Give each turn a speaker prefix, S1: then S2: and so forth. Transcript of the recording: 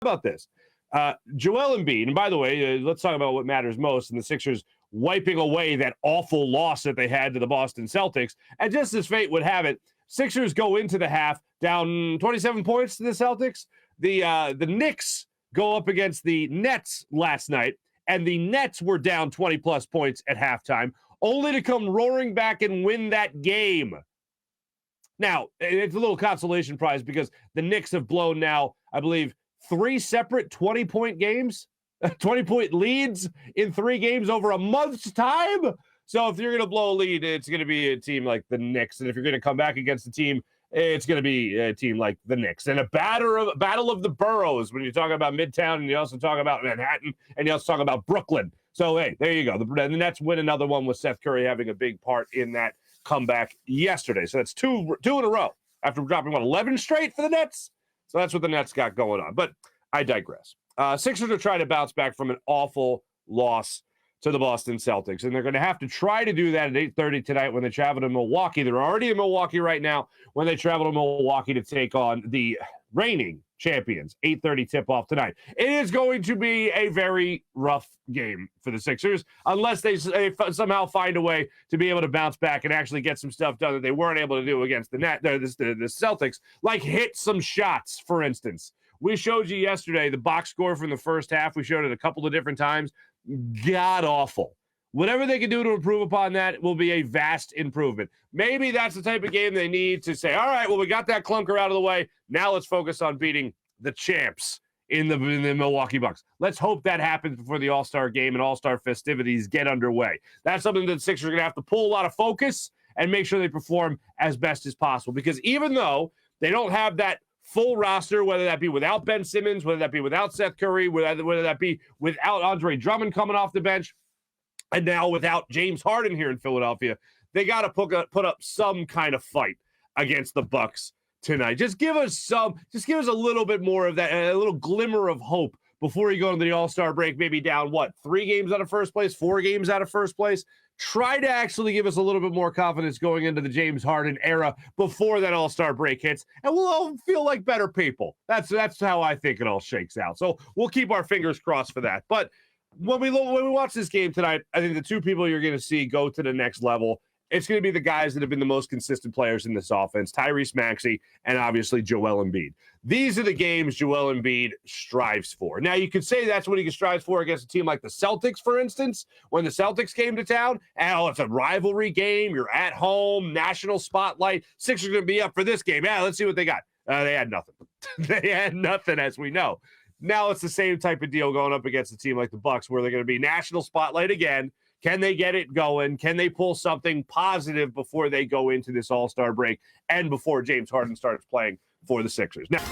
S1: about this? Joel Embiid, and by the way, let's talk about what matters most in the Sixers wiping away that awful loss that they had to the Boston Celtics. And just as fate would have it, Sixers go into the half down 27 points to the Celtics. The Knicks go up against the Nets last night, and the Nets were down 20-plus points at halftime, only to come roaring back and win that game. Now, it's a little consolation prize because the Knicks have blown now, I believe, 3 separate 20-point games, 20-point leads in 3 games over a month's time. So if you're going to blow a lead, it's going to be a team like the Knicks. And if you're going to come back against a team, it's going to be a team like the Knicks. And a battle of the boroughs when you talk about Midtown, and you also talk about Manhattan, and you also talk about Brooklyn. So, hey, there you go. The Nets win another one with Seth Curry having a big part in that comeback yesterday. So that's two in a row after dropping, 11 straight for the Nets? So that's what the Nets got going on. But I digress. Sixers are trying to bounce back from an awful loss to the Boston Celtics. And they're going to have to try to do that at 8:30 tonight when they travel to Milwaukee. They're already in Milwaukee right now when they travel to Milwaukee to take on the reigning champions. 8:30 tip-off tonight. It is going to be a very rough game for the Sixers unless they somehow find a way to be able to bounce back and actually get some stuff done that they weren't able to do against the Celtics, like hit some shots, for instance. We showed you yesterday the box score from the first half. We showed it a couple of different times. God awful. Whatever they can do to improve upon that will be a vast improvement. Maybe that's the type of game they need to say, all right, well, we got that clunker out of the way. Now let's focus on beating the champs in the Milwaukee Bucks. Let's hope that happens before the All-Star game and All-Star festivities get underway. That's something that the Sixers are going to have to pull a lot of focus and make sure they perform as best as possible. Because even though they don't have that full roster, whether that be without Ben Simmons, whether that be without Seth Curry, whether that be without Andre Drummond coming off the bench, and now without James Harden here in Philadelphia, they got to put up some kind of fight against the Bucks tonight. Just give us a little bit more of that, a little glimmer of hope before you go into the All-Star break, maybe down, 3 games out of first place, 4 games out of first place. Try to actually give us a little bit more confidence going into the James Harden era before that All-Star break hits, and we'll all feel like better people. That's how I think it all shakes out. So we'll keep our fingers crossed for that. But when we watch this game tonight, I think the 2 people you're going to see go to the next level, it's going to be the guys that have been the most consistent players in this offense, Tyrese Maxey and obviously Joel Embiid. These are the games Joel Embiid strives for. Now, you could say that's what he strives for against a team like the Celtics, for instance, when the Celtics came to town. And, it's a rivalry game. You're at home, national spotlight. Sixers are going to be up for this game. Yeah, let's see what they got. They had nothing. They had nothing, as we know. Now it's the same type of deal going up against a team like the Bucks, where they're going to be national spotlight again. Can they get it going? Can they pull something positive before they go into this All-Star break and before James Harden starts playing for the Sixers? Now,